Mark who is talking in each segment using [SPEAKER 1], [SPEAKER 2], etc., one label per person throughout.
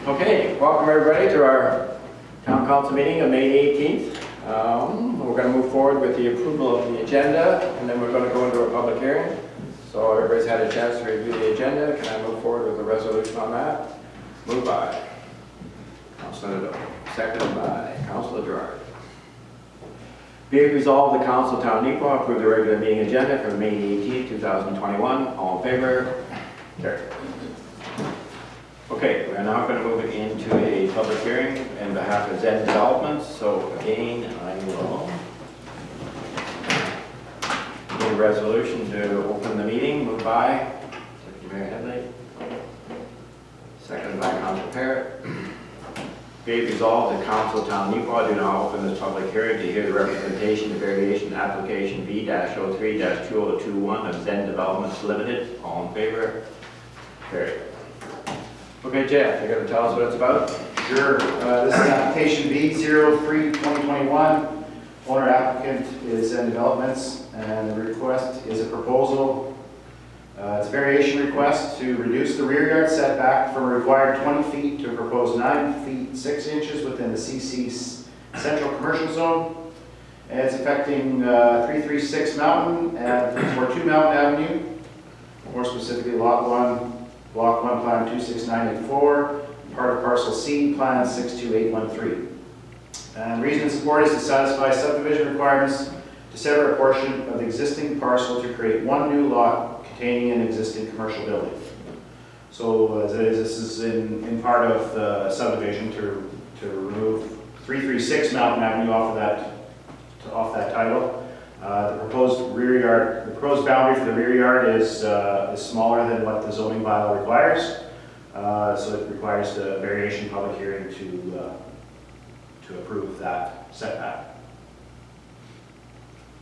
[SPEAKER 1] Okay, welcome everybody to our town council meeting of May 18th. We're going to move forward with the approval of the agenda, and then we're going to go into a public hearing. So everybody's had a chance to review the agenda. Can I move forward with a resolution on that? Moved by Councilor Nadeau, seconded by Councilor Gerard. Be it resolved, the Council of Town Neepawa approve the regular meeting agenda for May 18th, 2021. All in favor? Carried. Okay, we're now going to move into a public hearing on behalf of Zen Developments. So again, I will need a resolution to open the meeting. Moved by Deputy Mayor Headley, seconded by Councilor Parrott. Be it resolved, the Council of Town Neepawa do now open this public hearing to hear the representation of variation application B-03-2021 of Zen Developments Limited. All in favor? Carried. Okay, Jeff, you're going to tell us what it's about?
[SPEAKER 2] Sure. This is application B-03-2021. Owner applicant is Zen Developments, and the request is a proposal. It's a variation request to reduce the rear yard setback from a required 20 feet to a proposed 9 feet 6 inches within the CC Central Commercial Zone. And it's affecting 336 Mountain and 342 Mountain Avenue, more specifically Lot 1. Block 1, Plan 26984, part of Parcel C, Plan 62813. And the reason it's support is to satisfy subdivision requirements to sever a portion of the existing parcel to create one new lot containing an existing commercial building. So as it is, this is in part of the subdivision to remove 336 Mountain Avenue off that title. The proposed boundary for the rear yard is smaller than what the zoning bylaw requires. So it requires the variation public hearing to approve that setback.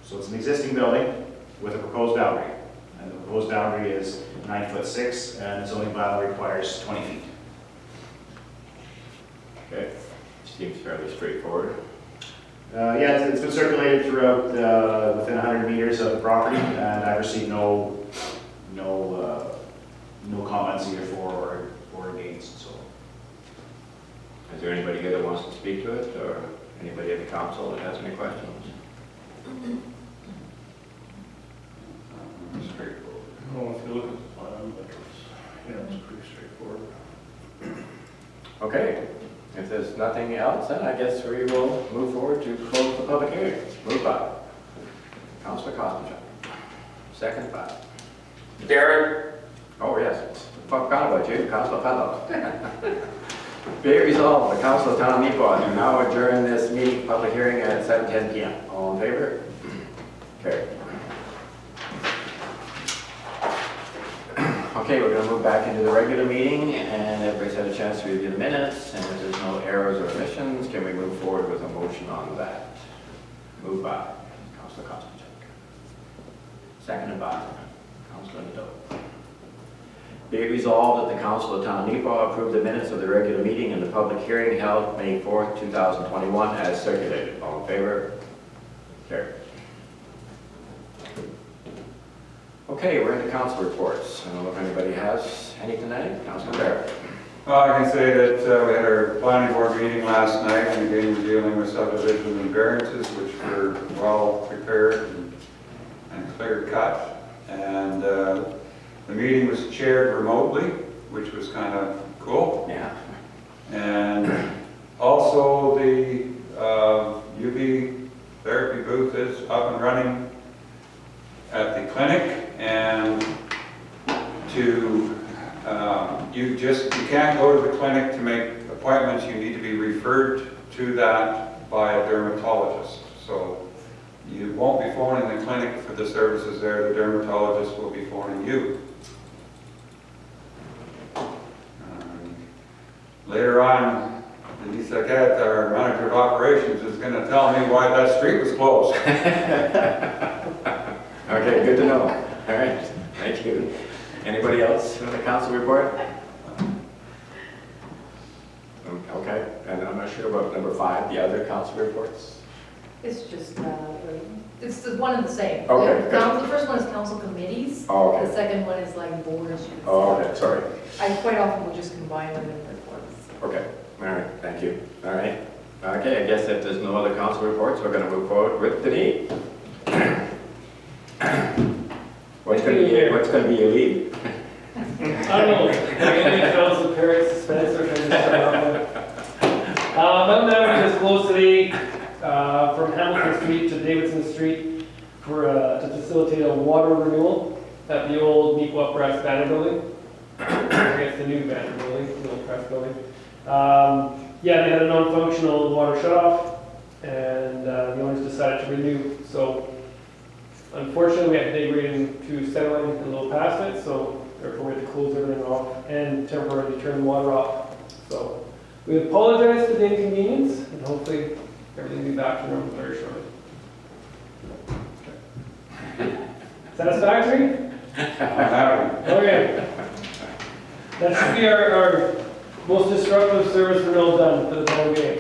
[SPEAKER 2] So it's an existing building with a proposed boundary. And the proposed boundary is 9'6", and the zoning bylaw requires 20 feet.
[SPEAKER 1] Okay, seems fairly straightforward.
[SPEAKER 2] Yeah, it's been circulated throughout within 100 meters of the property, and I've received no comments either for or against. So,
[SPEAKER 1] is there anybody here that wants to speak to it, or anybody at the council that has any questions? Straightforward.
[SPEAKER 3] Well, if you look at the plan, but it's pretty straightforward.
[SPEAKER 1] Okay. If there's nothing else, then I guess we will move forward to close the public hearing. Moved by Councilor Costigan, second by
[SPEAKER 4] Darren?
[SPEAKER 1] Oh yes, forgot about you, Councilor Fellow. Be it resolved, the Council of Town Neepawa do now adjourn this meeting public hearing at 7:10 p.m. All in favor? Carried. Okay, we're going to move back into the regular meeting, and everybody's had a chance to review the minutes, and if there's no errors or omissions, can we move forward with a motion on that? Moved by Councilor Costigan, seconded by Councilor Nadeau. Be it resolved that the Council of Town Neepawa approve the minutes of the regular meeting and the public hearing held May 4th, 2021 as circulated. All in favor? Carried. Okay, we're into council reports. I don't know if anybody has any tonight. Councilor Barrett.
[SPEAKER 5] Well, I can say that we had our planning board meeting last night, and again, we're dealing with subdivision and variances, which were well prepared and clear cut. And the meeting was chaired remotely, which was kind of cool.
[SPEAKER 1] Yeah.
[SPEAKER 5] And also the UV therapy booth is up and running at the clinic. And you can't go to the clinic to make appointments. You need to be referred to that by a dermatologist. So you won't be phoning the clinic for the services there. The dermatologist will be phoning you. Later on, Denise Arquette, our manager of operations, is going to tell me why that street was closed.
[SPEAKER 1] Okay, good to know. All right, thank you. Anybody else in the council report? Okay, and I'm not sure about number 5, the other council reports.
[SPEAKER 6] It's just, it's the one and the same.
[SPEAKER 1] Okay,
[SPEAKER 6] The first one is council committees.
[SPEAKER 1] Oh, okay.
[SPEAKER 6] The second one is like boards.
[SPEAKER 1] Oh, okay, sorry.
[SPEAKER 6] I quite often will just combine them in reports.
[SPEAKER 1] Okay, all right, thank you. All right. Okay, I guess if there's no other council reports, we're gonna move forward with Denise. What's gonna be your lead?
[SPEAKER 7] I don't know, maybe council parent suspense or trying to start off with. Mountain Avenue is closed today, from Hamilton Street to Davidson Street for, to facilitate a water renewal at the old Neepawa Brass Banner Building. I guess the new Banner Building, the old press building. Yeah, they had a non-functional water shutoff, and the owners decided to renew. So unfortunately, we had to dig right into settling a little past it, so therefore we had to close everything off and temporarily turn the water off. So we apologize for the inconvenience, and hopefully everything will be back to normal very shortly. Satisfactory?
[SPEAKER 5] I'm happy.
[SPEAKER 7] Okay. That should be our most disruptive service renewal done for the whole game.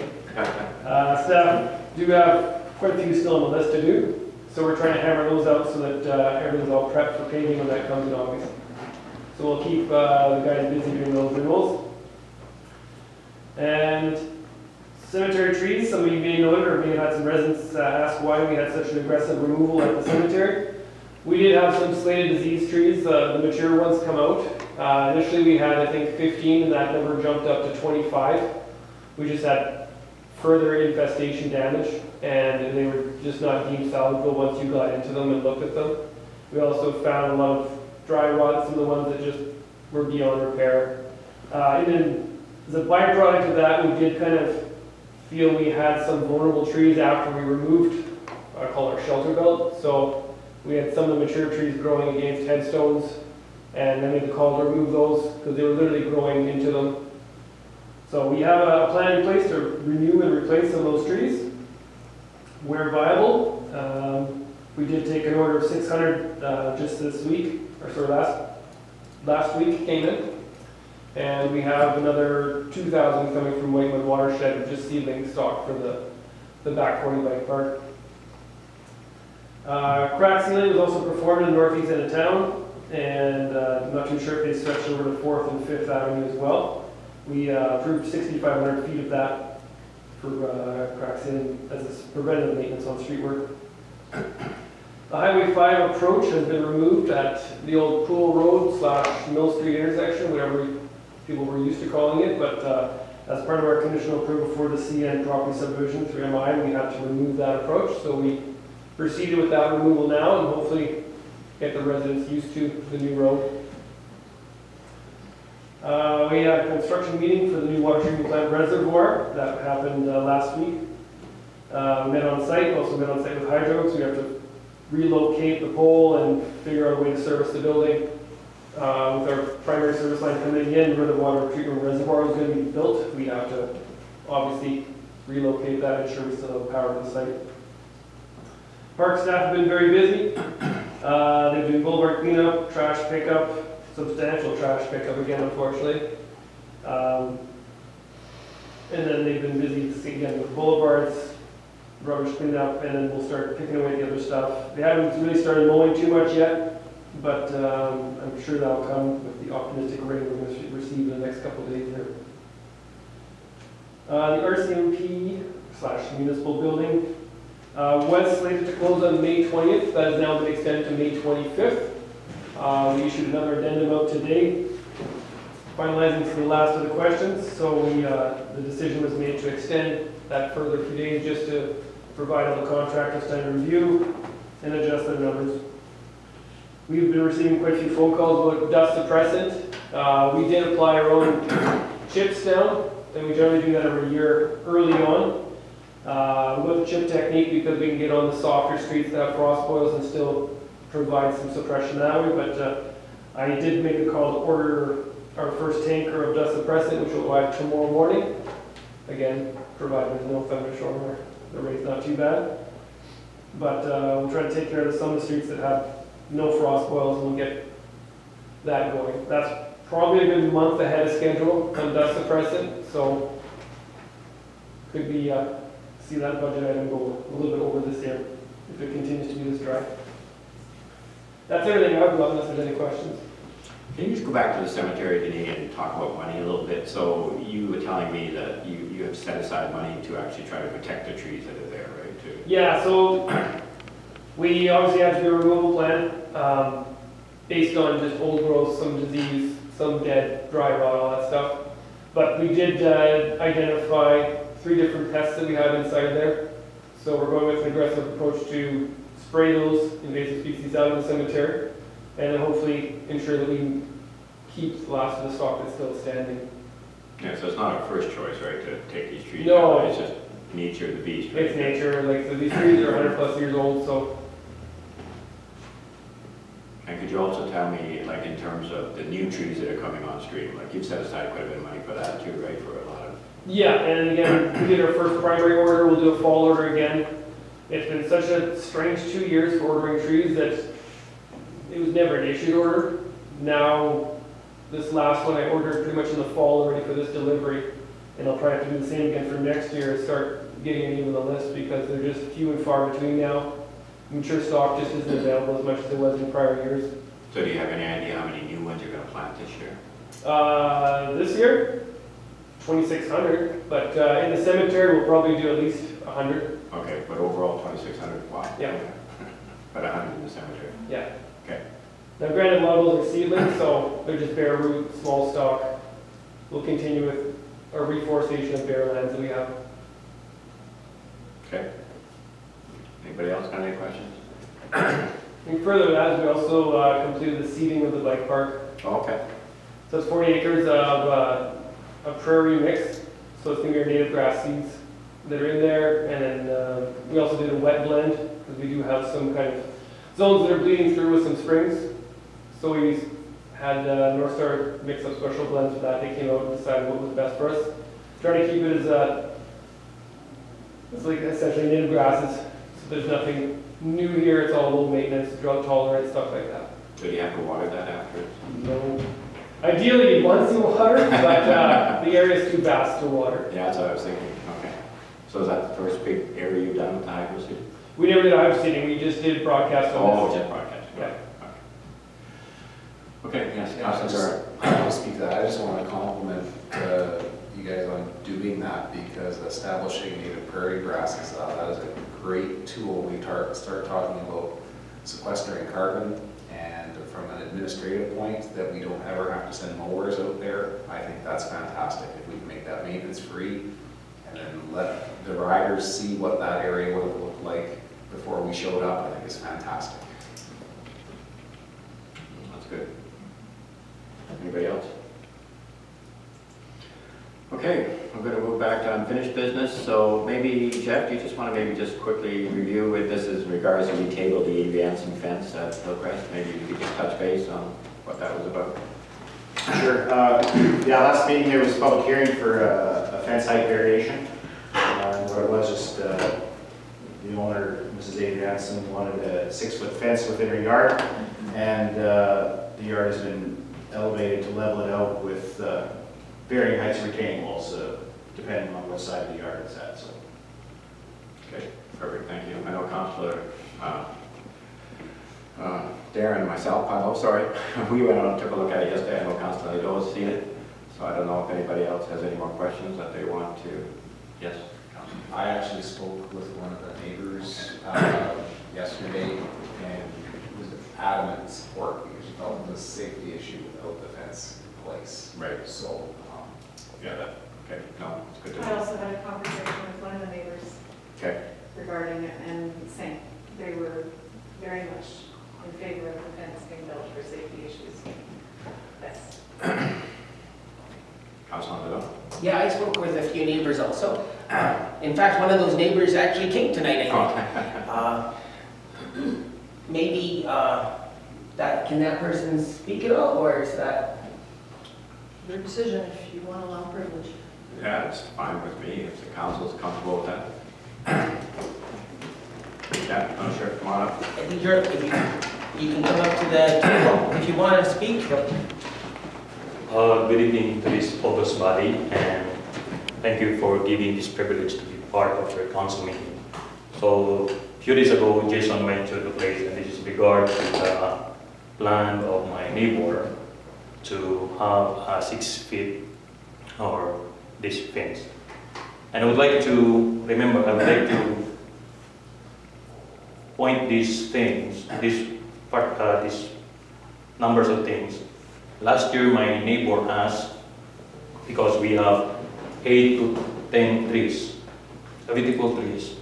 [SPEAKER 7] Staff do have quite a few still on the list to do, so we're trying to hammer those out so that everything's all prepped for paving when that comes in August. So we'll keep the guys busy doing those renewals. And cemetery trees, some of you may know it, or may have had some residents ask why we had such an aggressive removal at the cemetery. We did have some slated disease trees, the mature ones come out. Initially we had, I think, 15, and that number jumped up to 25. We just had further infestation damage, and they were just not deemed salvageable once you got into them and looked at them. We also found a lot of dry rot, some of the ones that just were beyond repair. And then as a byproduct of that, we did kind of feel we had some vulnerable trees after we removed what I call our shelter belt. So we had some of the mature trees growing against headstones, and I made the call to remove those because they were literally growing into them. So we have a plan in place to renew and replace some of those trees where viable. We did take an order of 600 just this week, or sort of last week came in. And we have another 2,000 coming from Whitewood Watershed of just seedling stock for the back 40 bike park. Crack sealing was also performed in the northeast end of town, and I'm not too sure if they stretched over to 4th and 5th Avenue as well. We approved 6,500 feet of that for crack sealing as a preventative maintenance on street work. The Highway 5 approach has been removed at the old Pool Road / Mill Street intersection, whatever people were used to calling it, but as part of our conditional approval for the CN property subdivision through MI, we had to remove that approach. So we proceeded with that removal now and hopefully get the residents used to the new road. We had a construction meeting for the new water treatment plant Reservoir. That happened last week. We met on site, also met on site with Hydro, so we have to relocate the pole and figure out a way to service the building. With our primary service line coming in, where the water treatment reservoir is going to be built, we have to obviously relocate that, ensure we still have power to the site. Park staff have been very busy. They've been boulevard cleanup, trash pickup, substantial trash pickup again, unfortunately. And then they've been busy again with boulevards, rubbish cleanup, and then we'll start picking away the other stuff. They haven't really started mowing too much yet, but I'm sure that'll come with the optimistic rain we're going to receive in the next couple of days here. The RCMP / municipal building was slated to close on May 20th. That has now been extended to May 25th. We issued another addendum out today, finalizing some of the last of the questions. So the decision was made to extend that further few days just to provide all the contractors time to review and adjust their numbers. We've been receiving quite a few phone calls about dust suppressant. We did apply our own chips now, and we generally do that every year early on. With the chip technique, because we can get on the softer streets that have frost boils and still provide some suppression that way, but I did make a call to order our first tanker of dust suppressant, which will arrive tomorrow morning. Again, provided there's no thunderstorm or the rain's not too bad. But we'll try to take care of some of the streets that have no frost boils, and we'll get that going. That's probably a good month ahead of schedule on dust suppressant, so could be see that budget item go a little bit over this year if it continues to be this dry. That's everything I've got, unless there's any questions.
[SPEAKER 1] Can you just go back to the cemetery today and talk about money a little bit? So you were telling me that you have set aside money to actually try to protect the trees that are there, right?
[SPEAKER 7] Yeah, so we obviously have to do a removal plan, based on just old growth, some disease, some dead, dry rot, all that stuff. But we did identify 3 different pests that we have inside there. So we're going with an aggressive approach to spray those invasive species out of the cemetery, and then hopefully ensure that we can keep the last of the stock that's still standing.
[SPEAKER 1] Yeah, so it's not a first choice, right, to take these trees
[SPEAKER 7] No.
[SPEAKER 1] down? It's just nature of the beast, right?
[SPEAKER 7] It's nature, like, so these trees are 100+ years old, so.
[SPEAKER 1] And could you also tell me, like, in terms of the new trees that are coming on stream, like, you've set aside quite a bit of money for that too, right, for a lot of...
[SPEAKER 7] Yeah, and again, we did our first primary order, we'll do a fall order again. It's been such a strange 2 years for ordering trees that it was never an issued order. Now, this last one I ordered pretty much in the fall already for this delivery, and I'll probably have to do the same again for next year and start getting it even the list because they're just few and far between now. Mature stock just isn't available as much as it was in prior years.
[SPEAKER 1] So do you have any idea how many new ones you're going to plant this year?
[SPEAKER 7] This year, 2,600, but in the cemetery we'll probably do at least 100.
[SPEAKER 1] Okay, but overall 2,600, wow.
[SPEAKER 7] Yeah.
[SPEAKER 1] But 100 in the cemetery.
[SPEAKER 7] Yeah.
[SPEAKER 1] Okay.
[SPEAKER 7] Now granted, a lot of those are seedlings, so they're just bare root, small stock. We'll continue with our reforestation of bare lands that we have.
[SPEAKER 1] Okay. Anybody else got any questions?
[SPEAKER 7] And further to that, we also completed the seeding of the bike park.
[SPEAKER 1] Oh, okay.
[SPEAKER 7] So it's 40 acres of a prairie mix, so it's going to be our native grass seeds that are in there, and then we also did a wet blend, because we do have some kind of zones that are bleeding through with some springs. So we had North Star mix up special blends for that. They came out and decided what was best for us. Trying to keep it as it's like essentially native grasses, so there's nothing new here. It's all low maintenance, drought tolerant, stuff like that.
[SPEAKER 1] So do you have to water that after?
[SPEAKER 7] No. Ideally, you'd want some water, but the area is too vast to water.
[SPEAKER 1] Yeah, that's what I was thinking. Okay. So is that the first big area you've done with the hydro seed?
[SPEAKER 7] We never did hydro seeding, we just did broadcast on
[SPEAKER 1] Oh,
[SPEAKER 7] this.
[SPEAKER 1] just broadcast.
[SPEAKER 7] Yeah.
[SPEAKER 1] Okay, yes,
[SPEAKER 8] Yeah,
[SPEAKER 1] Councilor.
[SPEAKER 8] I'll speak to that. I just want to compliment you guys on doing that because establishing native prairie grasses, that is a great tool. We start talking about sequestering carbon, and from an administrative point that we don't ever have to send mowers out there. I think that's fantastic. If we can make that maintenance free and then let the riders see what that area would have looked like before we showed up, I think it's fantastic.
[SPEAKER 1] That's good. Anybody else? Okay, I'm going to move back to unfinished business. So maybe, Jeff, do you just want to maybe just quickly review with this as regards to we tabled the advancing fence at Hillcrest? Maybe you could just touch base on what that was about.
[SPEAKER 2] Sure. Yeah, last meeting there was a public hearing for a fence height variation. Where it was just the owner, Mrs. Adrianson, wanted a 6-foot fence within her yard, and the yard has been elevated to level it out with varying heights of retaining walls, depending on what side of the yard it's at. So.
[SPEAKER 1] Okay, perfect, thank you. I know Councilor Darren and myself, we went out and took a look at it yesterday. I know Councilor Lido has seen it, so I don't know if anybody else has any more questions that they want to. Yes, Councilor.
[SPEAKER 8] I actually spoke with one of the neighbors yesterday, and he was adamant in support because he felt it was a safety issue without the fence in place.
[SPEAKER 1] Right.
[SPEAKER 8] So,
[SPEAKER 1] Yeah, okay, no, it's good to
[SPEAKER 6] I
[SPEAKER 1] know.
[SPEAKER 6] also had a conversation with one of the neighbors
[SPEAKER 1] Okay,
[SPEAKER 6] regarding it and saying they were very much in favor of the fence being built for safety issues. Yes.
[SPEAKER 1] Councilor Lido.
[SPEAKER 9] Yeah, I spoke with a few neighbors also. In fact, one of those neighbors actually came tonight, I think. Maybe can that person speak at all, or is that?
[SPEAKER 6] Your decision if you want to allow privilege.
[SPEAKER 1] Yeah, it's fine with me if the council is comfortable with that. Yeah, I'm sure, come on up.
[SPEAKER 9] I think if you can come up to the table if you want to speak.
[SPEAKER 10] Good evening to this august body, and thank you for giving this privilege to be part of your council meeting. So, a few days ago, Jason went to the place, and this is regard to the land of my neighbor. to have a 6 feet or this fence. And I would like to point these things, these numbers of things. Last year, my neighbor asked, because we have 8 to 10 trees, beautiful trees.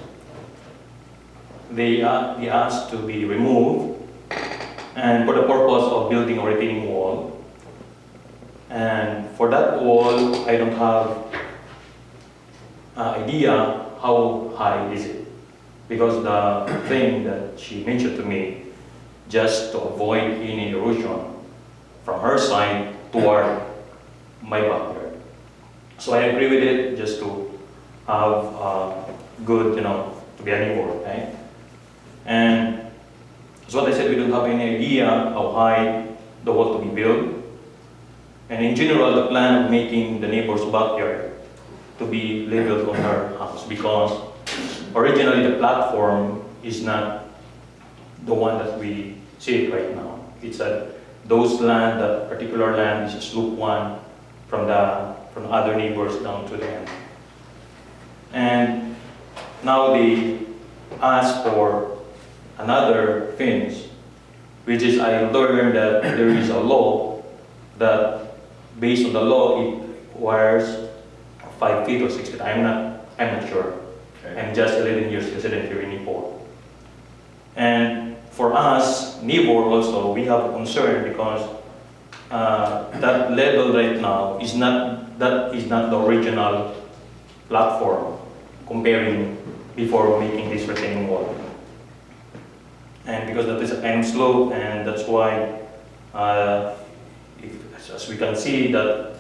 [SPEAKER 10] They asked to be removed, and for the purpose of building a retaining wall. And for that wall, I don't have idea how high is it, because the thing that she mentioned to me, just to avoid any erosion from her side toward my backyard. So I agree with it, just to have good, to be a neighbor, right? And so what I said, we don't have any idea how high the wall to be built. And in general, the plan of making the neighbor's backyard to be leveled on her house, because originally the platform is not the one that we see right now. It's those land, that particular land is slope 1 from other neighbors down to the end. And now they ask for another fence, which is, I learned that there is a law that, based on the law, it requires 5 feet or 6 feet. I'm not sure.
[SPEAKER 1] Okay.
[SPEAKER 10] I'm just 11 years resident here in Neepawa. And for us, Neepawa also, we have a concern because that level right now is not the original platform, comparing before making this retaining wall. And because that is a kind of slope, and that's why, as we can see, that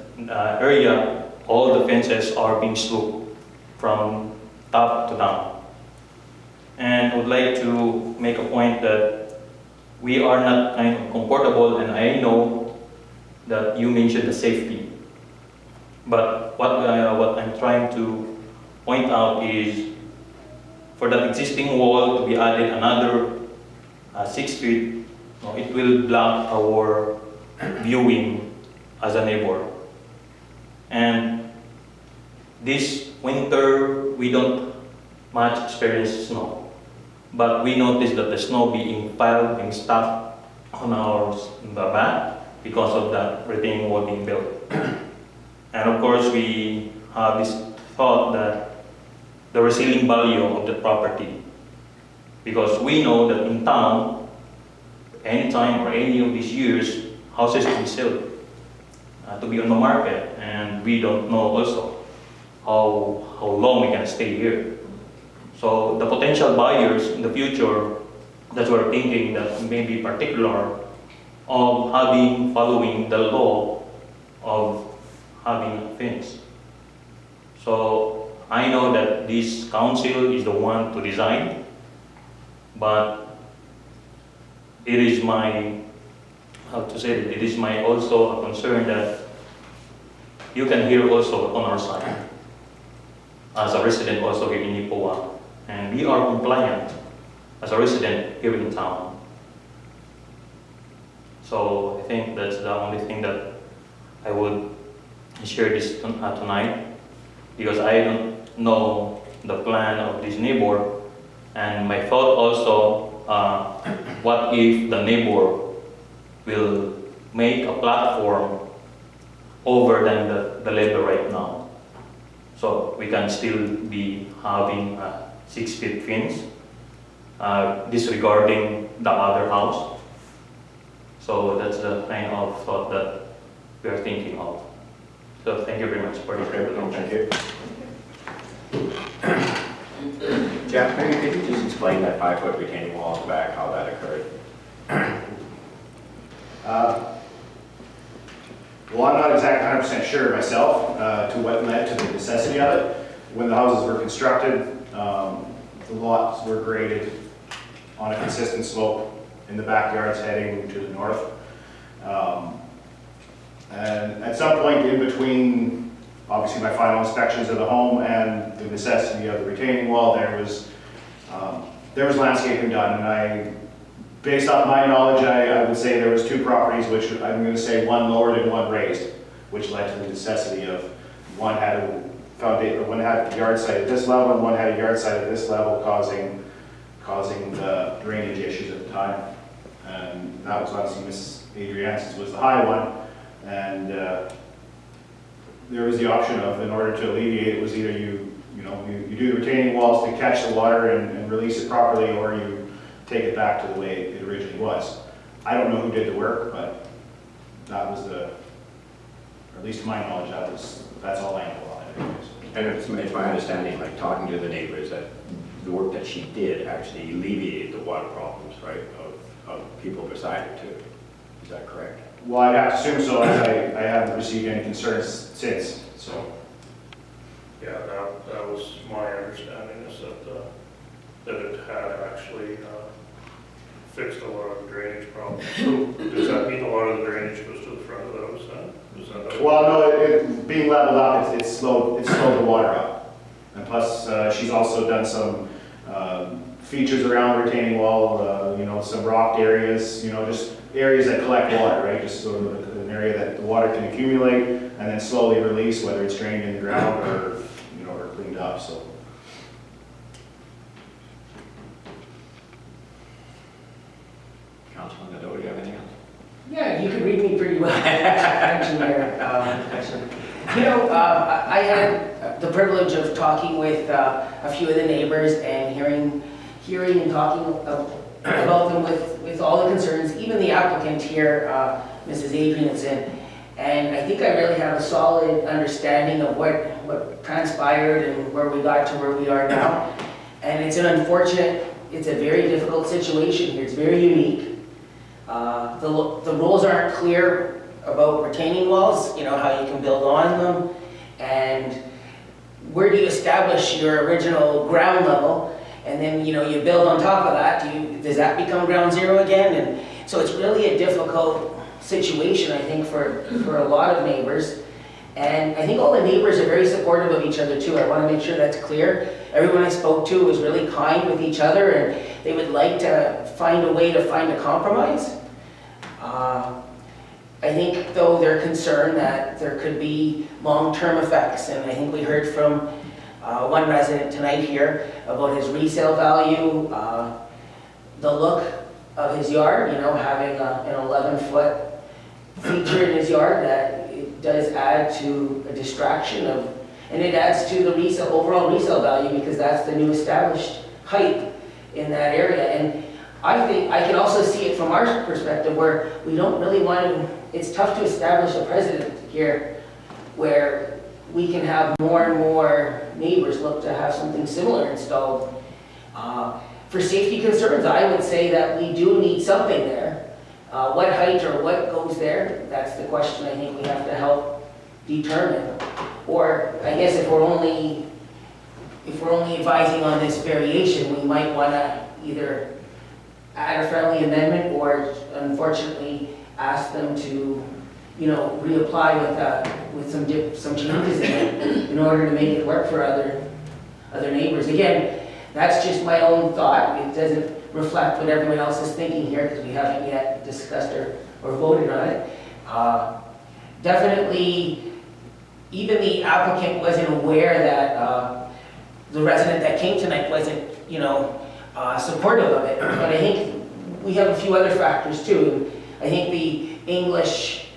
[SPEAKER 10] area, all the fences are being sloped from top to down. And I would like to make a point that we are not kind of comfortable, and I know that you mentioned the safety. But what I'm trying to point out is, for that existing wall to be added another 6 feet, it will block our viewing as a neighbor. And this winter, we don't much experience snow, but we noticed that the snow being stuck on the back because of that retaining wall being built. And of course, we have this thought that the resale value of the property, because we know that in town, anytime or any of these years, houses will sell to be on the market, and we don't know also how long we can stay here. So the potential buyers in the future, that's what we're thinking, that may be particular of following the law of having a fence. So I know that this council is the one to design, but it is my, it is my also a concern that you can hear also on our side, as a resident also here in Neepawa. And we are compliant as a resident here in town. So I think that's the only thing that I would share this tonight, because I don't know the plan of this neighbor. And my thought also, what if the neighbor will make a platform over than the level right now? So we can still be having a 6 feet fence, disregarding the other house. So that's the kind of thought that we are thinking of. So thank you very much for this presentation.
[SPEAKER 1] Thank you. Jeff, maybe could you just explain that 5-foot retaining wall at the back, how that occurred?
[SPEAKER 2] Well, I'm not exactly 100% sure myself to what led to the necessity of it. When the houses were constructed, the lots were graded on a consistent slope in the backyards heading to the north. And at some point in between, obviously, my final inspections of the home and the necessity of the retaining wall, there was landscaping done, and I based off my knowledge, I would say there was two properties, which I'm gonna say one lowered and one raised, which led to the necessity of one had a foundation, one had a yard site at this level, and one had a yard site at this level, causing the drainage issues at the time. And that was obviously Mrs. Adrian's was the high one, and there was the option of, in order to alleviate it, was either you do the retaining walls to catch the water and release it properly, or you take it back to the way it originally was. I don't know who did the work, but that was or at least to my knowledge, that's all I know on it anyways.
[SPEAKER 1] And it's my understanding, like talking to the neighbors, that the work that she did actually alleviated the water problems, right, of people beside her too. Is that correct?
[SPEAKER 2] Well, I'd have to assume so, as I haven't received any concerns since, so.
[SPEAKER 3] Yeah, that was my understanding, is that it had actually fixed a lot of the drainage problems. So does that mean a lot of the drainage goes to the front of the house then? Is that
[SPEAKER 2] Well, no, it being leveled up, it slowed the water up. And plus, she's also done some features around the retaining wall, some rocked areas, just areas that collect water, right? Just sort of an area that the water can accumulate and then slowly release, whether it's drained in the ground or cleaned up, so.
[SPEAKER 1] Councilman Nadeau, do you have anything else?
[SPEAKER 9] Yeah, you can read me pretty well. Actually, Mayor. I had the privilege of talking with a few of the neighbors and hearing and talking about them with all the concerns, even the applicant here, Mrs. Adrianson. And I think I really have a solid understanding of what transpired and where we got to where we are now. And it's a very difficult situation here. It's very unique. The rules aren't clear about retaining walls, how you can build on them, and where do you establish your original ground level, and then, you build on top of that. Does that become ground zero again? And so it's really a difficult situation, I think, for a lot of neighbors. And I think all the neighbors are very supportive of each other too. I want to make sure that's clear. Everyone I spoke to was really kind with each other, and they would like to find a way to find a compromise. I think, though, they're concerned that there could be long-term effects, and I think we heard from one resident tonight here about his resale value, the look of his yard, having an 11-foot feature in his yard, that it does add to a distraction and it adds to the overall resale value, because that's the new established height in that area. And I think I can also see it from our perspective, where we don't really want to, it's tough to establish a precedent here where we can have more and more neighbors look to have something similar installed. For safety concerns, I would say that we do need something there. What height or what goes there, that's the question I think we have to help determine. Or I guess if we're only advising on this variation, we might want to either add a friendly amendment, or unfortunately ask them to, reapply with some changes in it in order to make it work for other neighbors. Again, that's just my own thought. It doesn't reflect what everyone else is thinking here, because we haven't yet discussed or voted on it. Definitely, even the applicant wasn't aware that the resident that came tonight wasn't, supportive of it. But I think we have a few other factors too. I think the English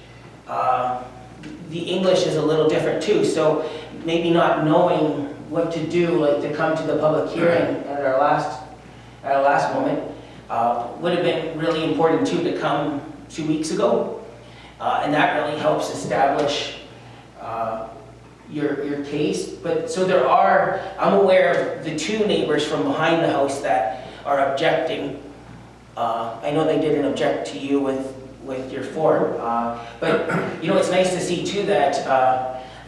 [SPEAKER 9] is a little different too. So maybe not knowing what to do, like to come to the public hearing at our last moment, would have been really important too, to come 2 weeks ago. And that really helps establish your case. But so I'm aware of the two neighbors from behind the house that are objecting. I know they didn't object to you with your form, but it's nice to see too that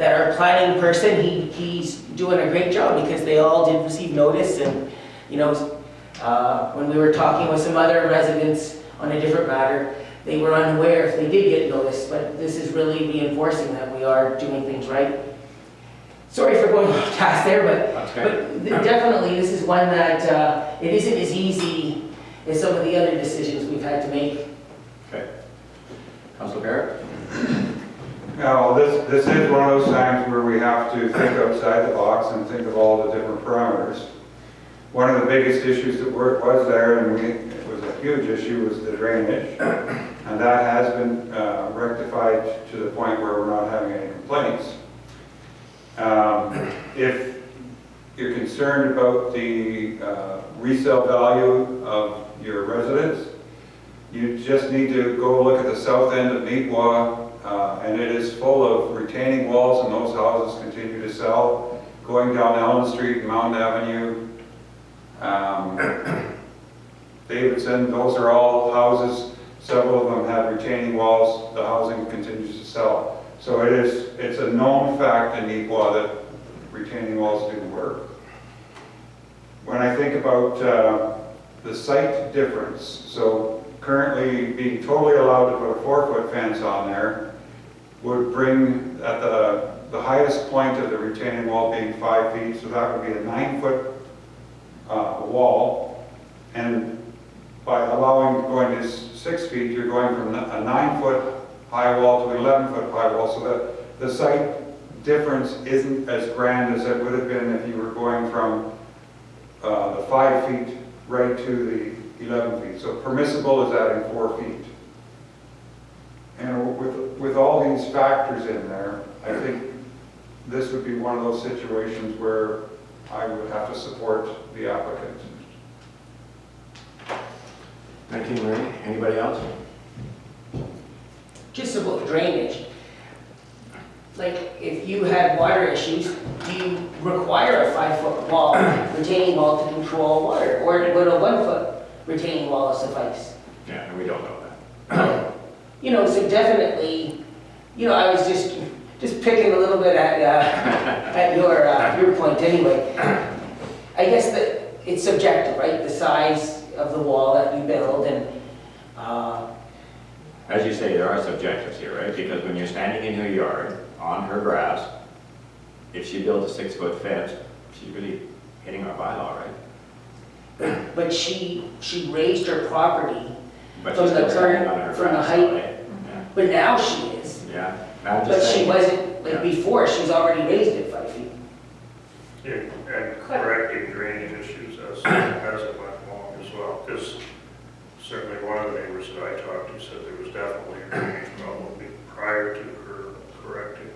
[SPEAKER 9] our planning person, he's doing a great job, because they all did receive notice. And when we were talking with some other residents on a different matter, they were unaware if they did get notice. But this is really reinforcing that we are doing things right. Sorry for going off task there, but definitely this is one that it isn't as easy as some of the other decisions we've had to make.
[SPEAKER 1] Okay. Councilor Barrett?
[SPEAKER 5] Now, this is one of those times where we have to think outside the box and think of all the different parameters. One of the biggest issues that was there, and it was a huge issue, was the drainage. And that has been rectified to the point where we're not having any complaints. If you're concerned about the resale value of your residence, you just need to go look at the south end of Neepawa, and it is full of retaining walls, and those houses continue to sell. Going down Allen Street and Mountain Avenue, Davidson, those are all houses. Several of them have retaining walls. The housing continues to sell. So it's a known fact in Neepawa that retaining walls do work. When I think about the site difference, so currently being totally allowed to put a 4-foot fence on there would bring at the highest point of the retaining wall being 5 feet, so that would be a 9-foot wall. And by allowing going to 6 feet, you're going from a 9-foot high wall to an 11-foot high wall, so that the site difference isn't as grand as it would have been if you were going from the 5 feet right to the 11 feet. So permissible is adding 4 feet. And with all these factors in there, I think this would be one of those situations where I would have to support the applicant.
[SPEAKER 1] Thank you, Marie. Anybody else?
[SPEAKER 9] Just about drainage. Like, if you had water issues, do you require a 5-foot wall, retaining wall to control water? Or would a 1-foot retaining wall suffice?
[SPEAKER 1] Yeah, and we don't know that.
[SPEAKER 9] You know, so definitely, you know, I was just picking a little bit at your point anyway. I guess that it's subjective, right? The size of the wall that you build, and
[SPEAKER 1] As you say, there are subjectives here, right? Because when you're standing in her yard, on her grass, if she builds a 6-foot fence, she's really hitting our bylaw, right?
[SPEAKER 9] but she raised her property
[SPEAKER 1] But
[SPEAKER 9] from
[SPEAKER 1] she's
[SPEAKER 9] the
[SPEAKER 1] still standing
[SPEAKER 9] current,
[SPEAKER 1] on her
[SPEAKER 9] from the
[SPEAKER 1] grass,
[SPEAKER 9] height,
[SPEAKER 1] right? Yeah.
[SPEAKER 9] but now she is.
[SPEAKER 1] Yeah. I'm
[SPEAKER 9] But
[SPEAKER 1] just
[SPEAKER 9] she
[SPEAKER 1] saying.
[SPEAKER 9] wasn't, like
[SPEAKER 1] Yeah.
[SPEAKER 9] before, she's already raised it 5 feet.
[SPEAKER 3] Yeah, and correcting drainage issues as it went along as well, because certainly one of the neighbors that I talked to said there was definitely a drainage problem prior to her correcting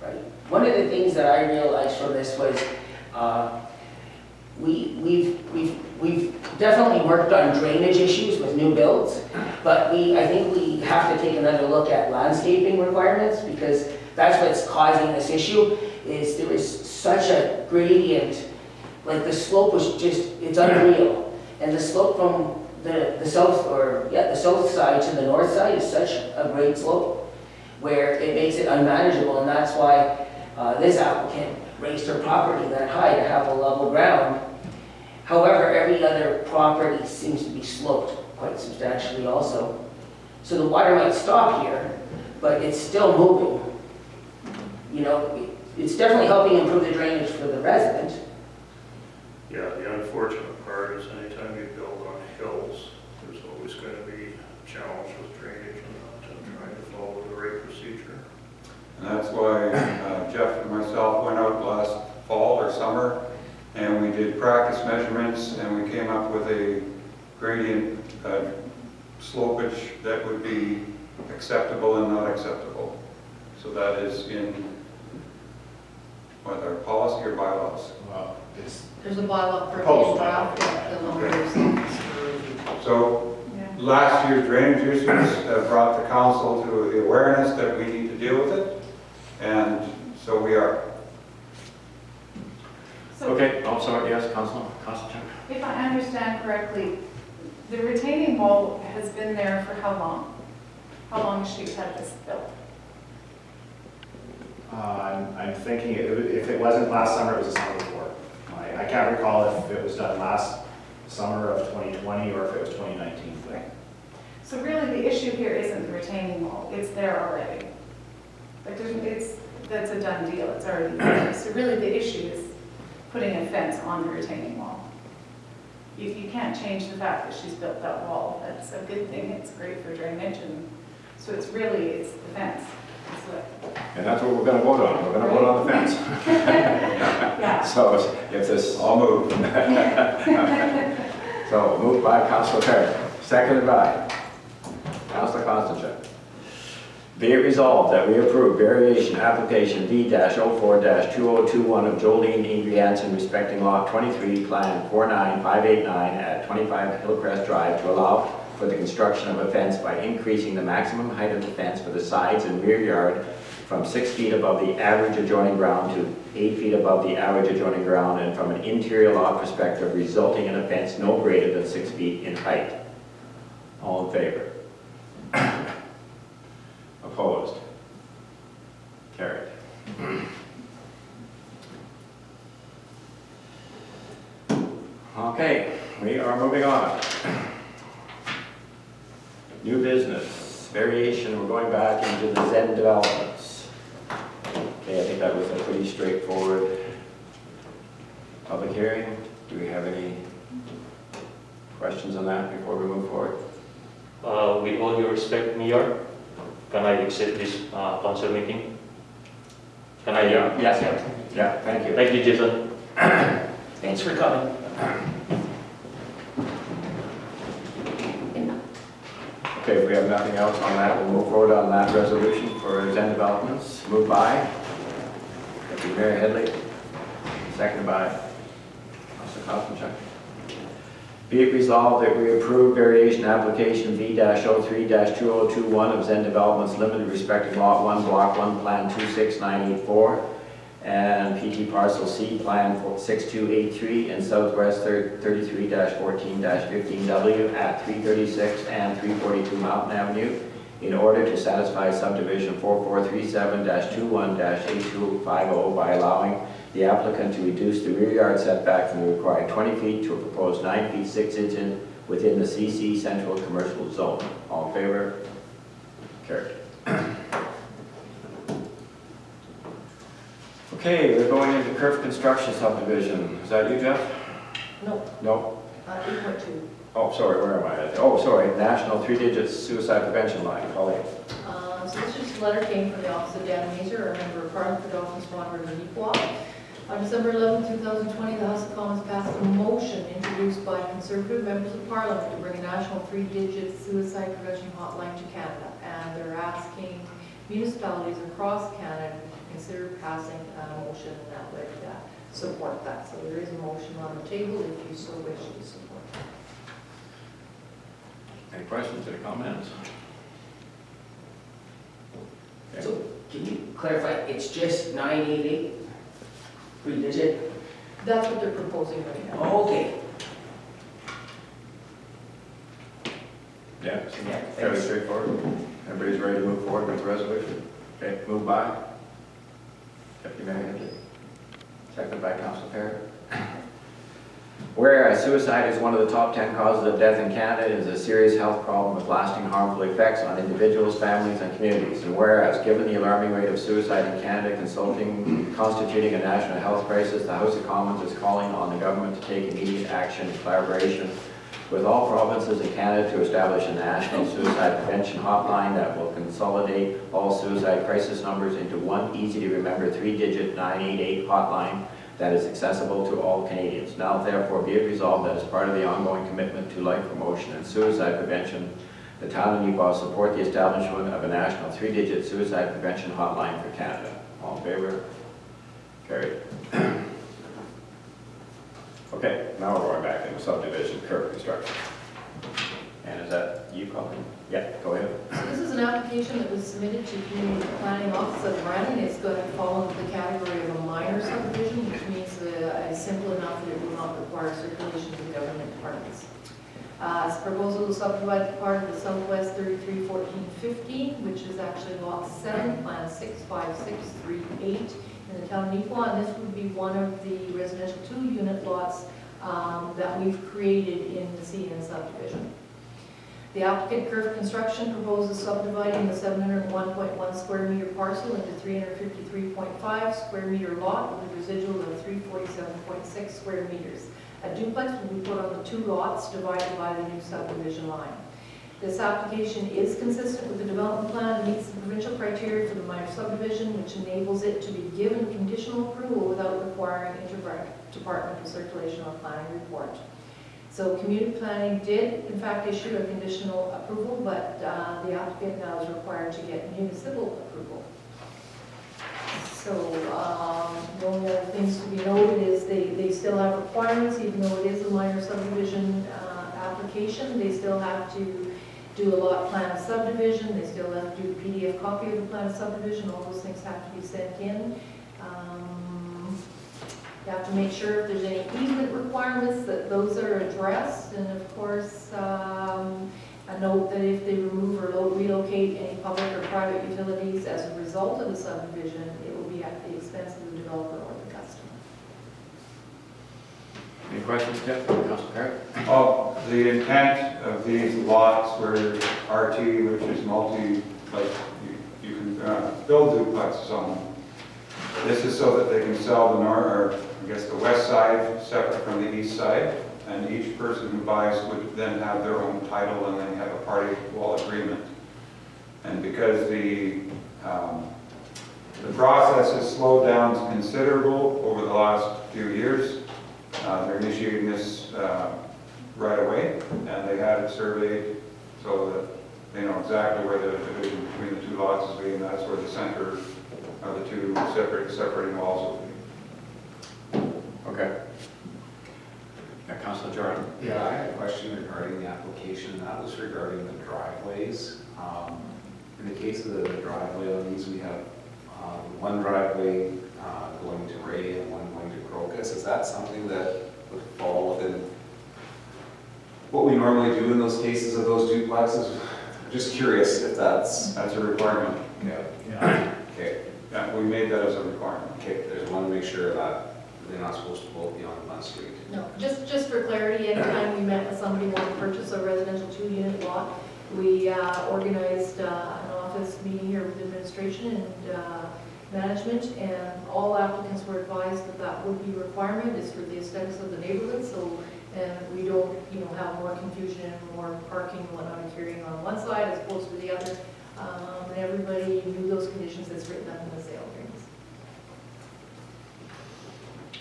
[SPEAKER 3] that.
[SPEAKER 9] Right. One of the things that I realized from this was, we've definitely worked on drainage issues with new builds, but I think we have to take another look at landscaping requirements, because that's what's causing this issue, is there is such a gradient, like the slope was just, it's unreal. And the slope from the south side to the north side is such a great slope, where it makes it unmanageable, and that's why this applicant raised her property that high to have a level ground. However, every other property seems to be sloped quite substantially also. So the water might stop here, but it's still moving. You know, it's definitely helping improve the drainage for the resident.
[SPEAKER 3] Yeah, the unfortunate part is anytime you build on hills, there's always going to be a challenge with drainage and trying to follow the right procedure.
[SPEAKER 5] And that's why Jeff and myself went out last fall or summer, and we did practice measurements, and we came up with a gradient slopage that would be acceptable and not acceptable. So that is in what, our policy or bylaws?
[SPEAKER 1] Well,
[SPEAKER 11] There's a bylaw for
[SPEAKER 2] Proposed
[SPEAKER 11] draft, the numbers.
[SPEAKER 5] So last year's drainage issues have brought the council to the awareness that we need to deal with it, and so we are.
[SPEAKER 6] So
[SPEAKER 1] okay, also, yes, Councilor.
[SPEAKER 6] if I understand correctly, the retaining wall has been there for how long? How long has she had this built?
[SPEAKER 2] I'm thinking if it wasn't last summer, it was the summer before. I can't recall if it was done last summer of 2020 or if it was 2019.
[SPEAKER 6] Right. So really, the issue here isn't the retaining wall, it's there already. Like, that's a done deal, it's already there. So really, the issue is putting a fence on the retaining wall. You can't change the fact that she's built that wall. That's a good thing. It's great for drainage, and so it's the fence. It's what-
[SPEAKER 1] And that's what we're gonna vote on. We're gonna vote on the fence.
[SPEAKER 6] Yeah.
[SPEAKER 1] So if this,
[SPEAKER 5] I'll move.
[SPEAKER 1] so moved by Councilor Perry, seconded by Councilor Constantine. Be it resolved that we approve variation application V-04-2021 of Jolene Adrianson respecting lot 23, plan 49589 at 25 Hillcrest Drive to allow for the construction of a fence by increasing the maximum height of the fence for the sides and rear yard from 6 feet above the average adjoining ground to 8 feet above the average adjoining ground, and from an interior lot perspective resulting in a fence no greater than 6 feet in height. All in favor? Opposed? Carried. Okay, we are moving on. New business, variation, we're going back into the Zen developments. Okay, I think that was a pretty straightforward public hearing. Do we have any questions on that before we move forward?
[SPEAKER 10] With all due respect, Mayor, can I exit this council meeting? Can I?
[SPEAKER 1] Yes, yeah, thank you.
[SPEAKER 10] Thank you, Jason.
[SPEAKER 9] Thanks for coming.
[SPEAKER 1] Okay, if we have nothing else on that, we'll move forward on that resolution for Zen Developments. Moved by Deputy Mayor Headley, seconded by Councilor Constantine. Be it resolved that we approve variation application V-03-2021 of Zen Developments Limited respecting Lot 1, Block 1, Plan 26984, and PT Parcel C, Plan 6283, and Southwest 33-14-15W at 336 and 342 Mountain Avenue, in order to satisfy subdivision 4437-21-8250 by allowing the applicant to reduce the rear yard setback from the required 20 feet to a proposed 9 feet 6 inches within the CC Central Commercial Zone. All in favor? Carried. Okay, we're going into Kerf Construction Subdivision. Is that you, Jeff?
[SPEAKER 9] No.
[SPEAKER 1] No?
[SPEAKER 11] 8.2.
[SPEAKER 1] Oh, sorry, where am I? Oh, sorry, National 3-Digit Suicide Prevention Line. Colleen.
[SPEAKER 11] So this just a letter came from the Office of Dan Mazer, a member of Parliament for Dolphin Swan River Neepawa. On December 11, 2020, the House of Commons passed a motion introduced by Conservative members of Parliament to bring a national 3-digit suicide prevention hotline to Canada. And they're asking municipalities across Canada to consider passing a motion that would support that. So there is a motion on the table if you so wish to support that.
[SPEAKER 1] Any questions, any comments? Okay.
[SPEAKER 9] So can you clarify, it's just 988? 3-digit?
[SPEAKER 11] That's what they're proposing right now.
[SPEAKER 9] Oh, okay.
[SPEAKER 1] Yeah,
[SPEAKER 9] Yeah,
[SPEAKER 1] fairly
[SPEAKER 9] thanks.
[SPEAKER 1] straightforward. Everybody's ready to move forward with the resolution? Okay, moved by Deputy Mayor Headley, seconded by Councilor Perry. Whereas suicide is one of the top 10 causes of death in Canada, it is a serious health problem with lasting harmful effects on individuals, families, and communities. And whereas, given the alarming rate of suicide in Canada constituting a national health crisis, the House of Commons is calling on the government to take immediate action in collaboration with all provinces in Canada to establish a national suicide prevention hotline that will consolidate all suicide crisis numbers into one easy-to-remember 3-digit 988 hotline that is accessible to all Canadians. Now therefore be it resolved that as part of the ongoing commitment to life promotion and suicide prevention, the town of Neepawa support the establishment of a national 3-digit suicide prevention hotline for Canada. All in favor? Carried. Okay, now we're going back into subdivision curb construction. And is that you, Colleen? Yeah, go ahead.
[SPEAKER 11] So this is an application that was submitted to the planning office of Brandon. It's going to fall into the category of a minor subdivision, which means simple enough that it will not require circulation to government departments. It's a proposal to subdivide part of the Southwest 33-14-15, which is actually lot 7, plan 65638 in the town of Neepawa, and this would be one of the residential 2-unit lots that we've created in the CN subdivision. The applicant, Kerf Construction, proposes subdividing the 701.1 square meter parcel into 353.5 square meter lot with a residual of 347.6 square meters. A duplex will be put on the 2 lots divided by the new subdivision line. This application is consistent with the development plan and meets the provincial criteria for the minor subdivision, which enables it to be given conditional approval without requiring interdepartmental circulation or planning report. So community planning did in fact issue a conditional approval, but the applicant now is required to get municipal approval. So the only other things to be noted is they still have requirements, even though it is a minor subdivision application, they still have to do a lot plan of subdivision, they still have to do a PDF copy of the plan of subdivision, all those things have to be sent in. You have to make sure if there's any easement requirements that those are addressed, and of course, a note that if they remove or relocate any public or private utilities as a result of the subdivision, it will be at the expense of the developer or the customer.
[SPEAKER 1] Any questions, Jeff? Councilor Perry?
[SPEAKER 5] Well, the intent of these lots were RT, which is multi, like, you can build duplexes on them. This is so that they can sell the I guess the west side separate from the east side, and each person who buys would then have their own title and then have a party wall agreement. And because the process has slowed down considerable over the last few years, they're initiating this right away, and they had it surveyed so that they know exactly where the division between the 2 lots is being, and that's where the center of the 2 separating walls will be.
[SPEAKER 1] Okay. Councilor Jordan?
[SPEAKER 8] Yeah, I had a question regarding the application, that was regarding the driveways. In the case of the driveway on these, we have one driveway going to Ray and one going to Crocus. Is that something that would fall within what we normally do in those cases of those duplexes? I'm just curious if that's
[SPEAKER 5] a requirement.
[SPEAKER 8] Yeah. Okay.
[SPEAKER 5] Yeah, we made that as a requirement.
[SPEAKER 8] Okay, I just want to make sure that they're not supposed to both be on one street.
[SPEAKER 11] No, just for clarity, anytime we met with somebody wanting to purchase a residential 2-unit lot, we organized an office meeting here with administration and management, and all applicants were advised that that would be a requirement, is for the aesthetics of the neighborhood, so we don't, have more confusion and more parking and whatnot occurring on one side as opposed to the other. And everybody knew those conditions that's written up in the sale agreements.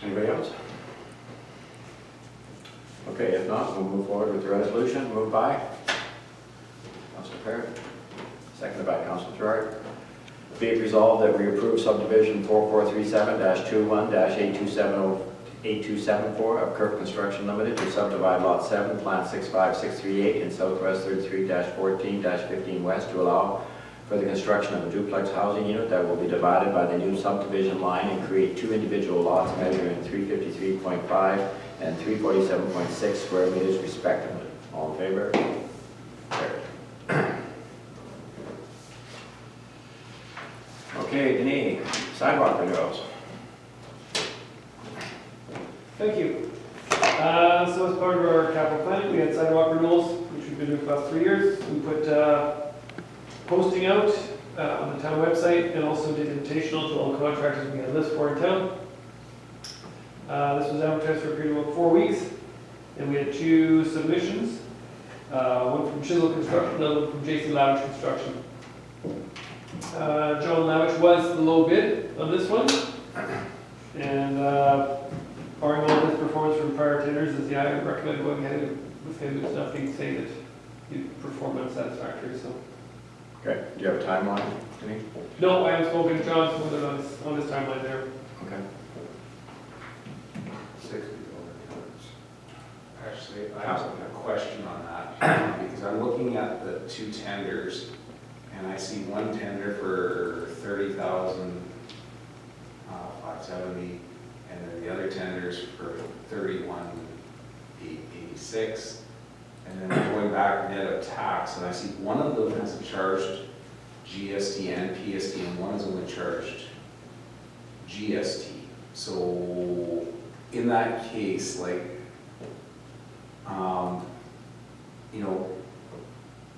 [SPEAKER 1] Anybody else? Okay, if not, we'll move forward with the resolution. Moved by Councilor Perry, seconded by Councilor Gerard. Be it resolved that we approve subdivision 4437-21-8274 of Kirk Construction Limited to subdivide Lot 7, Plat 65638 in Southwest 33-14-15 West to allow for the construction of a duplex housing unit that will be divided by the new subdivision line and create 2 individual lots measuring 353.5 and 347.6 square meters respectively. All in favor? Carried. Okay, Denis, sidewalk renewals.
[SPEAKER 7] Thank you. So as part of our capital planning, we had sidewalk renewals, which we've been doing for the past 3 years. We put posting out on the town website, and also did invitational to all the contractors we had lists for in town. This was advertised for a period of about 4 weeks, and we had 2 submissions, one from Chisel Construction, another one from J.C. Lavich Construction. John Lavich was the low bid on this one, and barring all his performance from prior tenders, as I recommend going ahead with him. There's nothing to say that he performed unsatisfactory. So.
[SPEAKER 1] Okay, do you have a timeline, Denis?
[SPEAKER 7] No, I haven't spoken to John, so on his timeline there.
[SPEAKER 1] Okay.
[SPEAKER 8] 60 Actually, I have a question on that, because I'm looking at the 2 tenders, and I see one tender for $30,570, and then the other tenders for $31,886. And then going back net of tax, and I see one of them has charged GST and PST, and one is only charged GST. So in that case, like,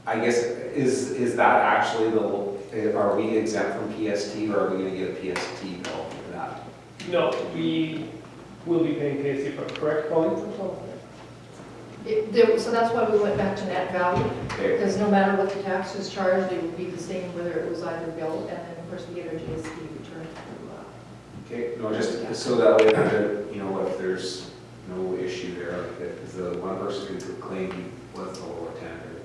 [SPEAKER 8] I guess, is that actually are we exempt from PST, or are we going to get a PST bill for that?
[SPEAKER 7] No, we will be paying KC, correct, Colleen?
[SPEAKER 11] So that's why we went back to net value,
[SPEAKER 8] Okay,
[SPEAKER 11] because no matter what the tax was charged, it would be the same whether it was either billed, and then of course we get our GST return through,
[SPEAKER 8] okay, no, just so that way, you know, if there's no issue there, because the one person could claim he was a lower tender.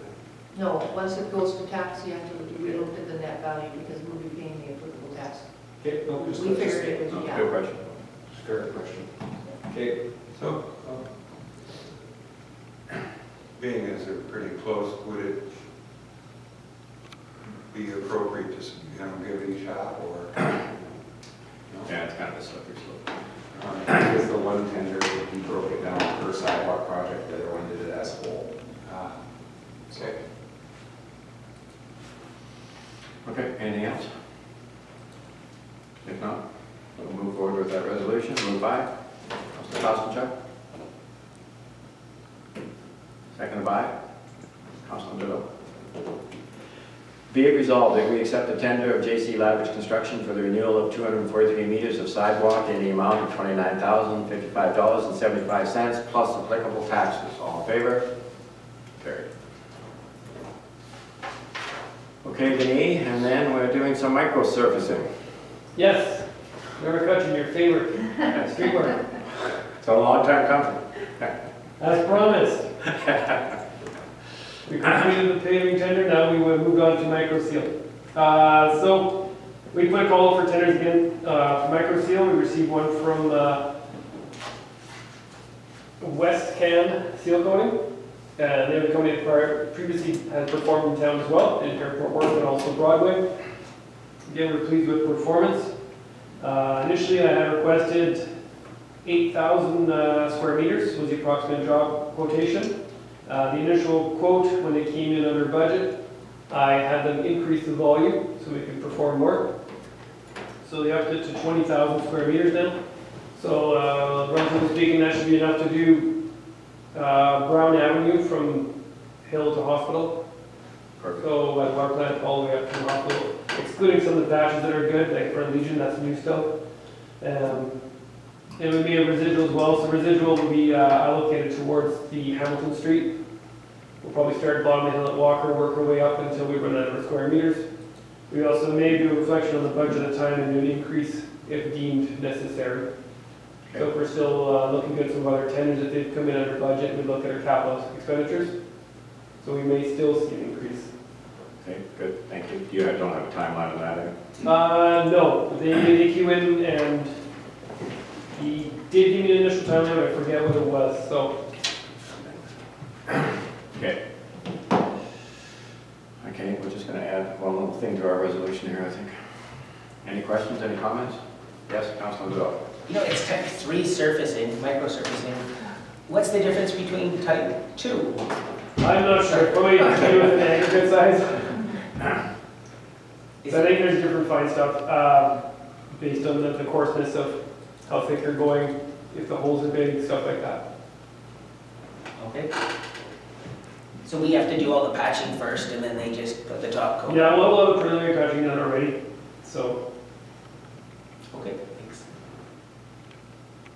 [SPEAKER 11] No, once it goes to tax, you have to relook at the net value because we'll be paying the applicable tax.
[SPEAKER 8] Okay, no, just.
[SPEAKER 11] We figured it was,
[SPEAKER 8] no,
[SPEAKER 11] yeah.
[SPEAKER 1] Good question.
[SPEAKER 8] Fair question. Okay,
[SPEAKER 5] So, being as they're pretty close, would it be appropriate to, give it a shot, or?
[SPEAKER 1] Yeah, it's kind of a slippery slope.
[SPEAKER 8] because the one tender, we broke it down per sidewalk project, the other one did it as whole.
[SPEAKER 5] Okay.
[SPEAKER 1] Okay, anything else? If not, we'll move forward with that resolution. Move by. Councilor Costello. Seconded by Councilor Bill. Be it resolved that we accept the tender of J.C. Lavish Construction for the renewal of 243 meters of sidewalk in the amount of $29,055.75 plus applicable taxes. All in favor? Carried. Okay, Denise, and then we're doing some micro surfacing.
[SPEAKER 7] Yes, Mayor McCutcheon, your favorite street work.
[SPEAKER 1] It's a long time coming.
[SPEAKER 7] As promised. We completed the paving tender, now we will move on to micro seal. So we put a call for tenders again for micro seal. We received one from West Can Seal Coating. They have a company that previously has performed in town as well, in airport work and also Broadway. Again, we're pleased with performance. Initially, I had requested 8,000 square meters was the approximate job quotation. The initial quote, when they came in under budget, I had them increase the volume so we could perform more. So they upped it to 20,000 square meters now. So relatively speaking, that should be enough to do Brown Avenue from Hill to Hospital.
[SPEAKER 1] Perfect.
[SPEAKER 7] So at our plant all the way up to the hospital, excluding some of the patches that are good, like for Legion, that's new still. And we may have residual as well, so residual will be allocated towards the Hamilton Street. We'll probably start bottom of the hill at Walker, work our way up until we run out of square meters. We also may do a reflection on the budget at the time and do an increase if deemed necessary. So if we're still looking at some other tenders that they've come in under budget, we look at our capital expenditures. So we may still see an increase.
[SPEAKER 1] Okay, good, thank you. You don't have a timeline on that, eh?
[SPEAKER 7] No, they came in and he did give me an initial timeline, but I forget what it was, so.
[SPEAKER 1] Okay. Okay, we're just going to add one little thing to our resolution here, I think. Any questions, any comments? Yes, Councilor Bill.
[SPEAKER 9] You know, it's type 3 surfacing, micro surfacing. What's the difference between type 2?
[SPEAKER 7] I'm not sure, probably to do with the aggregate size. So I think there's different fine stuff based on the coarseness of how thick they're going, if the holes are big, stuff like that.
[SPEAKER 9] Okay. So we have to do all the patching first and then they just put the top coat?
[SPEAKER 7] Yeah, we'll have a preliminary patching done already, so.
[SPEAKER 9] Okay, thanks.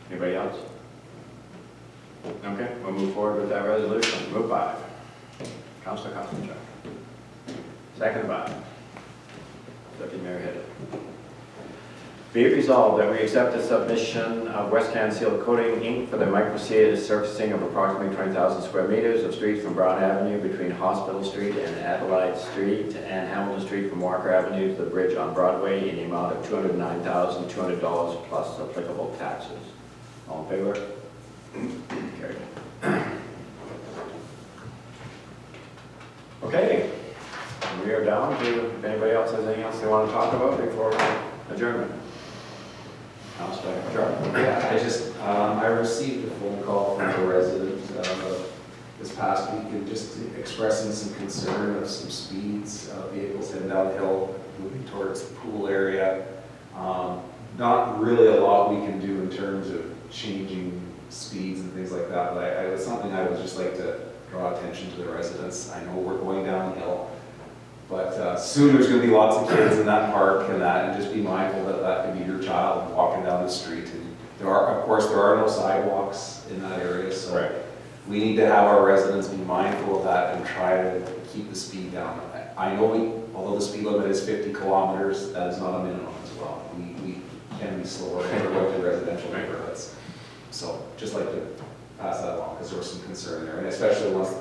[SPEAKER 1] Anybody else? Okay, we'll move forward with that resolution. Move by. Councilor Costello. Second by Deputy Mayor Hill. Be it resolved that we accept the submission of West Can Seal Coating Inc. for the micro-sealed surfacing of approximately 20,000 square meters of streets from Brown Avenue between Hospital Street and Adelaide Street and Hamilton Street from Walker Avenue to the bridge on Broadway in the amount of $209,200 plus applicable taxes. All in favor? Carried. Okay, we are down to, if anybody else has anything else they want to talk about before adjournment. Councilor Jordan.
[SPEAKER 8] Yeah, I received a phone call from a resident this past week and just expressing some concern of some speeds, vehicles heading downhill, moving towards the pool area. Not really a lot we can do in terms of changing speeds and things like that, but it's something I would just like to draw attention to the residents. I know we're going downhill, but soon there's going to be lots of kids in that park and just be mindful that that could be your child walking down the street and There are, of course, there are no sidewalks in that area, so
[SPEAKER 1] Right.
[SPEAKER 8] we need to have our residents be mindful of that and try to keep the speed down. I know although the speed limit is 50 kilometers, that is not a minimum as well. We can be slower in the residential neighborhoods. So just like to pass that along, because there was some concern there, and especially when the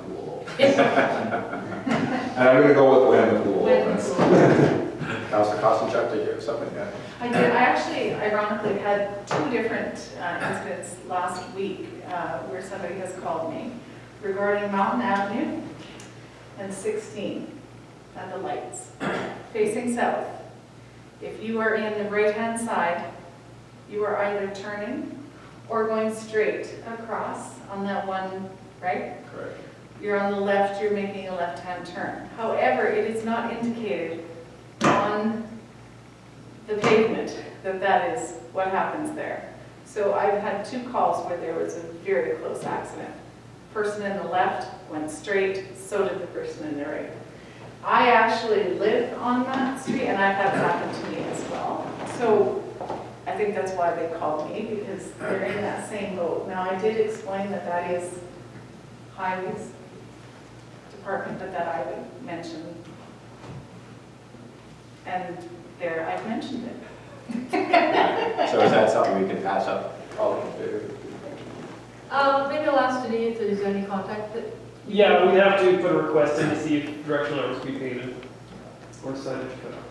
[SPEAKER 8] pool opens. And I'm gonna go with when the pool opens.
[SPEAKER 1] Councilor Kostenchuk, did you have something? Yeah.
[SPEAKER 6] I did, I actually ironically had two different incidents last week where somebody has called me regarding Mountain Avenue and 16 and the lights facing south. If you are in the right-hand side, you are either turning or going straight across on that one, right?
[SPEAKER 1] Correct.
[SPEAKER 6] You're on the left, you're making a left-hand turn. However, it is not indicated on the pavement that that is what happens there. So I've had two calls where there was a very close accident. Person in the left went straight, so did the person in the right. I actually live on that street and I've had it happen to me as well. So I think that's why they called me, because they're in that same boat. Now, I did explain that that is highways department, but that I would mention. And there, I've mentioned it.
[SPEAKER 1] So is that something we can pass up? All in favor?
[SPEAKER 11] Maybe I'll ask Denise if there's any contact that.
[SPEAKER 7] Yeah, we'd have to put a request in to see if directional arrows be painted or signage put up.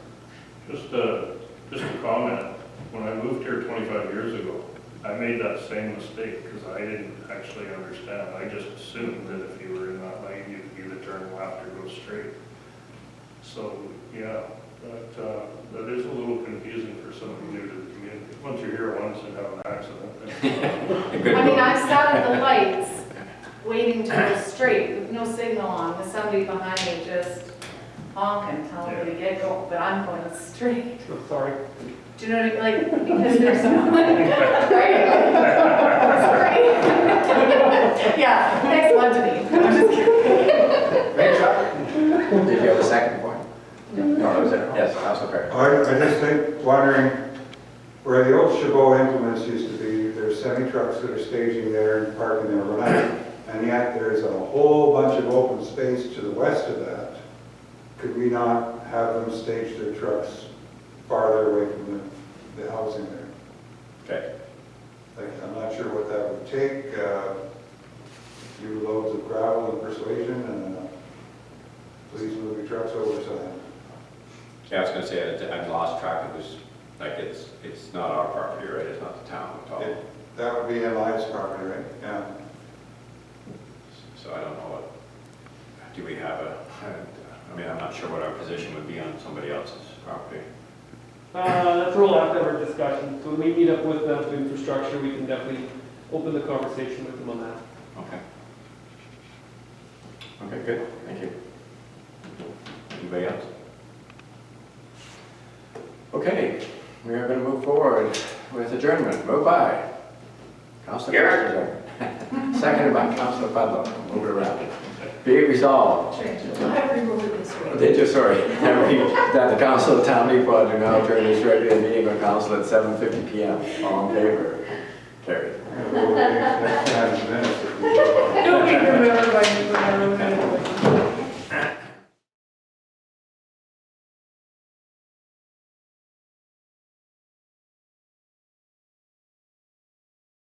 [SPEAKER 3] Just a comment, when I moved here 25 years ago, I made that same mistake because I didn't actually understand. I just assumed that if you were in that lane, you'd either turn left or go straight. So, yeah, that is a little confusing for somebody new to the community. Once you're here once and have an accident, then
[SPEAKER 6] I mean, I sat at the lights waiting to go straight with no signal on, with somebody behind me just honking, telling me to get going, but I'm going straight.
[SPEAKER 7] Oh, sorry.
[SPEAKER 6] Do you know what I mean? Like, because there's no, right? Yeah, thanks a lot, Denise. I'm just kidding.
[SPEAKER 1] Great job. Did you have a second point? No, that was it. Yes, Councilor Perry.
[SPEAKER 5] I just think, wondering, where the old Chabot implements used to be, there's semi-trucks that are staging there and parking there overnight, and yet there's a whole bunch of open space to the west of that. Could we not have them stage their trucks farther away from the housing there?
[SPEAKER 1] Okay.
[SPEAKER 5] Like, I'm not sure what that would take, a few loads of gravel and persuasion, and please move your trucks over side.
[SPEAKER 1] Yeah, I was gonna say, I've lost track of this, like, it's not our property, right? It's not the town at all.
[SPEAKER 5] That would be MI's property, right? Yeah.
[SPEAKER 1] So I don't know what, do we have I mean, I'm not sure what our position would be on somebody else's property.
[SPEAKER 7] That's where we'll have to have our discussion. So when we meet up with them for infrastructure, we can definitely open the conversation with them on that.
[SPEAKER 1] Okay. Okay, good, thank you. Anybody else? Okay, we are going to move forward with adjournment. Moved by Councilor
[SPEAKER 4] Garrett.
[SPEAKER 1] Seconded by Councilor Pudlow. Move it around. Be it resolved.
[SPEAKER 11] I remember this one.
[SPEAKER 1] Did you, sorry. That the Council of Town Neepawa do now adjourn this regular meeting of Council at 7:50 p.m. All in favor? Carried.